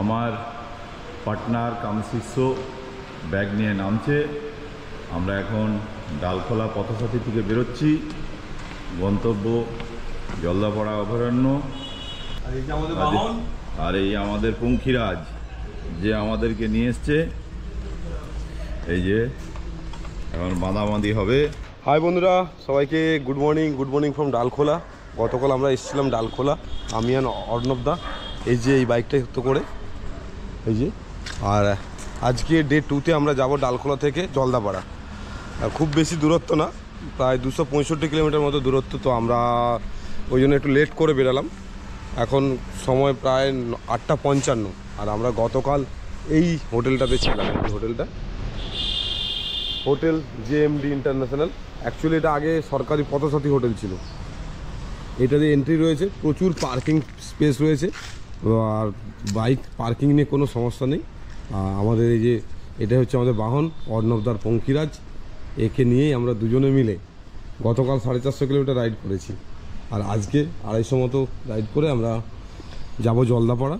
আমার পার্টনার কাম শিষ্য ব্যাগ নিয়ে নামছে। আমরা এখন ডালখোলা পথসাথী থেকে বেরোচ্ছি, গন্তব্য জলদাপাড়া অভয়ারণ্য। আর এই আমাদের পঙ্খিরাজ যে আমাদেরকে নিয়ে এসছে, এই যে এখন বাঁধাবাঁধি হবে। হাই বন্ধুরা, সবাইকে গুড মর্নিং ফ্রম ডালখোলা। গতকাল আমরা এসেছিলাম ডালখোলা, আমি আর অর্ণবদা, এই যে এই বাইকটা তো করে, এই যে। আর আজকে ডে 2তে আমরা যাব ডালখোলা থেকে জলদাপাড়া। খুব বেশি দূরত্ব না, প্রায় 265 কিলোমিটার মতো দূরত্ব। তো আমরা ওই জন্য একটু লেট করে বেরালাম। এখন সময় প্রায় 8:55। আর আমরা গতকাল এই হোটেলটাতে ছিলাম, এই হোটেলটা হোটেল JMD ইন্টারন্যাশনাল। অ্যাকচুয়ালি এটা আগে সরকারি পথসাথী হোটেল ছিল। এটাতে এন্ট্রি রয়েছে, প্রচুর পার্কিং স্পেস রয়েছে, আর বাইক পার্কিং নিয়ে কোনো সমস্যা নেই। আমাদের এই যে এটা হচ্ছে আমাদের বাহন, অর্ণবদার পঙ্খিরাজ। একে নিয়েই আমরা দুজনে মিলে গতকাল 450 কিলোমিটার রাইড করেছি। আর আজকে 250 মতো রাইড করে আমরা যাব জলদাপাড়া।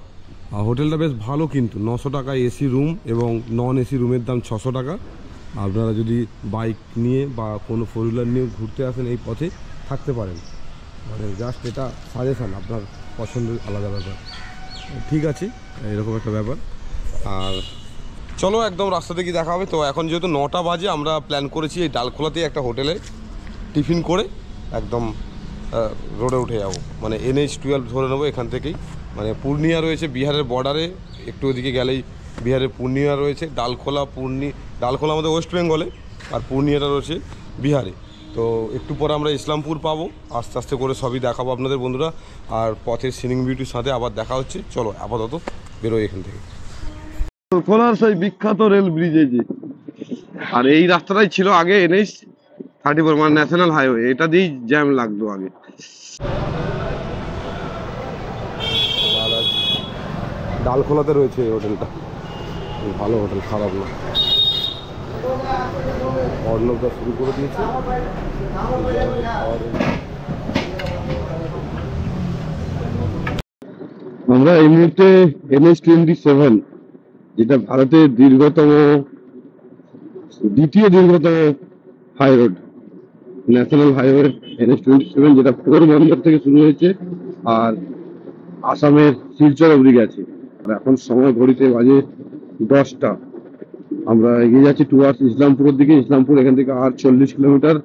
হোটেলটা বেশ ভালো, কিন্তু 900 টাকা এসি রুম এবং নন এসি রুমের দাম 600 টাকা। আপনারা যদি বাইক নিয়ে বা কোনো 4 হুইলার নিয়ে ঘুরতে আসেন এই পথে থাকতে পারেন, মানে জাস্ট এটা সাজেশান, আপনার পছন্দের আলাদা ব্যাপার। ঠিক আছে, এরকম একটা ব্যাপার। আর চলো একদম রাস্তাতে গিয়ে দেখা হবে। তো এখন যেহেতু 9টা বাজে, আমরা প্ল্যান করেছি এই ডালখোলাতেই একটা হোটেলে টিফিন করে একদম রোডে উঠে যাবো, মানে NH-12 ধরে নেবো এখান থেকেই। মানে পূর্ণিয়া রয়েছে বিহারের বর্ডারে, একটু ওদিকে গেলেই বিহারের পূর্ণিয়া রয়েছে। ডালখোলা আমাদের ওয়েস্ট বেঙ্গলে, আর পূর্ণিয়াটা রয়েছে বিহারে। তো একটু পরে আমরা ইসলামপুর পাবো, আস্তে আস্তে করে সবই দেখাবো আপনাদের বন্ধুরা। আর পথের সিনিং বিউটির সাথে আবার দেখা হচ্ছে। চলো আপাতত বেরোই এখান থেকে। ডালখোলার সেই বিখ্যাত রেল ব্রিজ এই যে, আর এই রাস্তাটাই ছিল আগে NH-34, মানে ন্যাশনাল হাইওয়ে। এটা দিয়েই জ্যাম লাগতো আগে। ডালখোলাতে রয়েছে এই হোটেলটা, ভালো হোটেল, খারাপ না। অর্ণবদা শুরু করে দিয়েছে। আমরা এই মুহূর্তে NH-27, যেটা ভারতের দ্বিতীয় দীর্ঘতম high road, national highway NH-27, যেটা পোরবন্দর থেকে শুরু হয়েছে আর আসামের শিলচর অবধি গেছে। আর এখন সময় ঘড়িতে বাজে 10টা। আমরা এগিয়ে যাচ্ছি টুয়ার্ডস ইসলামপুরের দিকে। ইসলামপুর এখান থেকে আর 40 কিলোমিটার।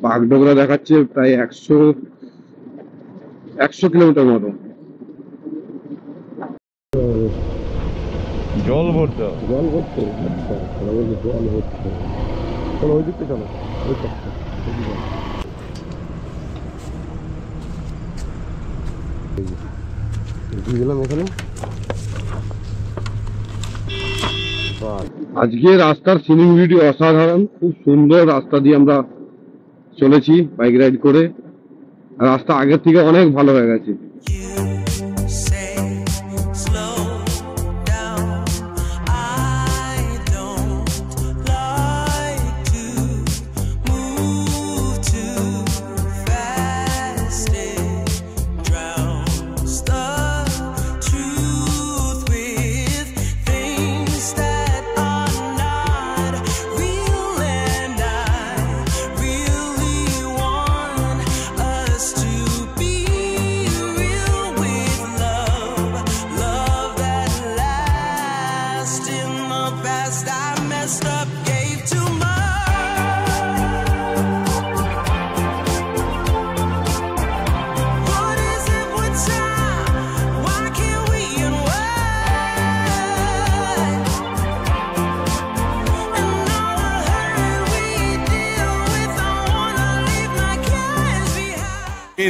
বাগডোগরা দেখাচ্ছে প্রায় 100 কিলোমিটার মতো। জল ভরতে জল ভরতে, আচ্ছা জল ভরতে। চলো ওই দিকটা, চলো ওই পথটা গেলাম এখানে। আজকে রাস্তার সিনিং বিউটি অসাধারণ, খুব সুন্দর রাস্তা দিয়ে আমরা চলেছি বাইক রাইড করে। রাস্তা আগের থেকে অনেক ভালো হয়ে গেছে।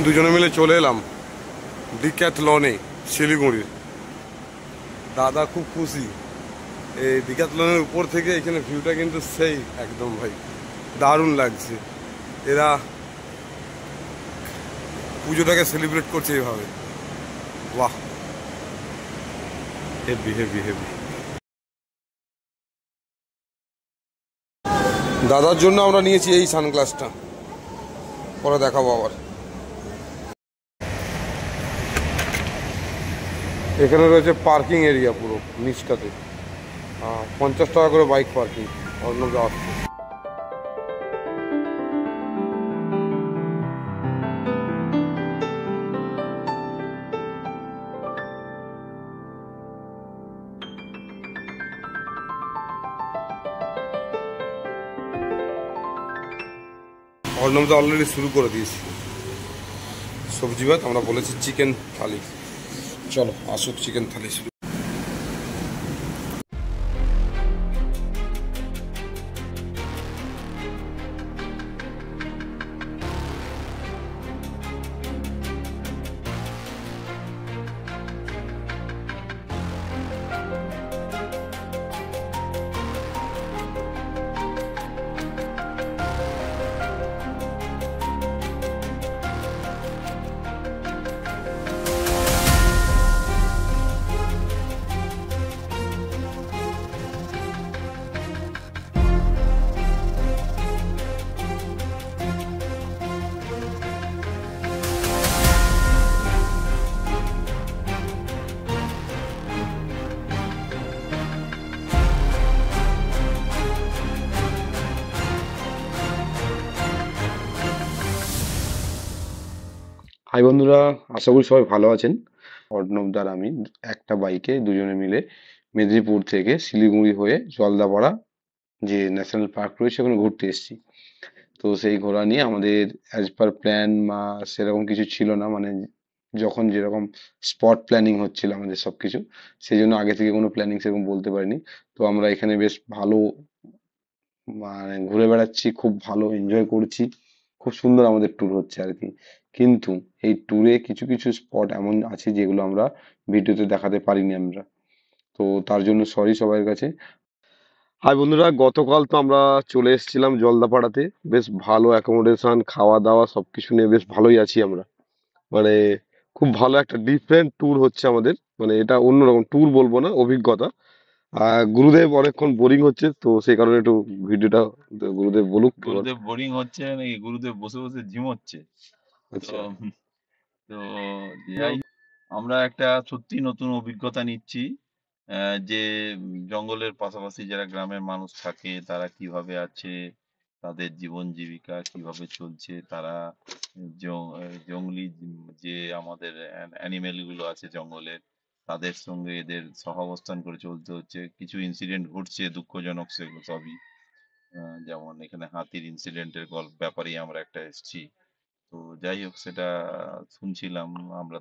দুজনে মিলে চলে এলাম ডিক্যাথলনে শিলিগুড়ির। দাদা খুব খুশি। এই ডিক্যাথলনের উপর থেকে এখানে ভিউটা কিন্তু সেই একদম ভাই দারুণ লাগছে। এরা পুজোটাকে সেলিব্রেট করছে এইভাবে, বাহ, হেভি হেভি হেভি। দাদার জন্য আমরা নিয়েছি এই সানগ্লাসটা, পরে দেখাবো আবার। এখানে রয়েছে পার্কিং এরিয়া পুরো নিচটাতে, 50 টাকা করে বাইক পার্কিং। অর্ণব দা আসছে। অর্ণব দা অলরেডি শুরু করে দিয়েছি সবজি ভাত, আমরা বলেছি চিকেন থালি। চলো আসুক চিকেন থালি শুরু। হাই বন্ধুরা, আশা করি সবাই ভালো আছেন। অর্ণবদার আমি একটা বাইকে দুজনে মিলে মেদিনীপুর থেকে শিলিগুড়ি হয়ে জলদাপাড়া যে ন্যাশনাল পার্ক রয়েছে ওখানে ঘুরতে এসেছি। তো সেই ঘোরা নিয়ে আমাদের অ্যাজ পার প্ল্যান বা সেরকম কিছু ছিল না, মানে যখন যেরকম স্পট প্ল্যানিং হচ্ছিল আমাদের সব কিছু, সেই জন্য আগে থেকে কোনো প্ল্যানিং সেরকম বলতে পারিনি। তো আমরা এখানে বেশ ভালো মানে ঘুরে বেড়াচ্ছি, খুব ভালো এনজয় করছি, খুব সুন্দর আমাদের ট্যুর হচ্ছে আর কি। কিন্তু এই ট্যুরে কিছু কিছু স্পট এমন আছে যেগুলো আমরা ভিডিওতে দেখাতে পারিনি আমরা, তো তার জন্য সরি সবার কাছে। হাই বন্ধুরা, গতকাল তো আমরা চলে এসেছিলাম জলদাপাড়াতে। বেশ ভালো অ্যাকোমোডেশন, খাওয়া দাওয়া সবকিছু নিয়ে বেশ ভালোই আছি আমরা। মানে খুব ভালো একটা ডিফারেন্ট ট্যুর হচ্ছে আমাদের, মানে এটা অন্যরকম ট্যুর বলবো না, অভিজ্ঞতা। গুরুদেব অনেকক্ষণ বোরিং হচ্ছে, তো সেই কারণে একটু ভিডিওটা গুরুদেব বলুক এবার। গুরুদেব বোরিং হচ্ছে নাকি? গুরুদেব বসে বসে ঝিমোচ্ছে। তো আচ্ছা। তো যাই হোক, আমরা একটা সত্যি নতুন অভিজ্ঞতা নিচ্ছি। যে জঙ্গলের পাশাপাশি যারা গ্রামের মানুষ থাকে তারা কিভাবে আছে, তাদের জীবন জীবিকা কিভাবে চলছে, তারা জংলি যে আমাদের অ্যানিমেল গুলো আছে জঙ্গলের, তাদের সঙ্গে এদের সহাবস্থান করে চলতে হচ্ছে। কিছু ইনসিডেন্ট ঘটছে দুঃখজনক, সেগুলো সবই। যেমন এখানে হাতির ইনসিডেন্টের ব্যাপারেই আমরা একটা এসেছি। তো যাই হোক, সেটা শুনছিলাম। আমরা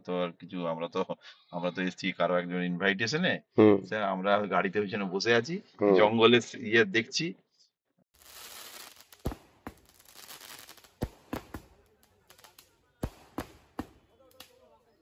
তো এসেছি কারো একজন ইনভাইটেশনে। হুম। স্যার, আমরা গাড়িতে ওইখানে বসে আছি, হুম। জঙ্গলে ইয়ে দেখছি,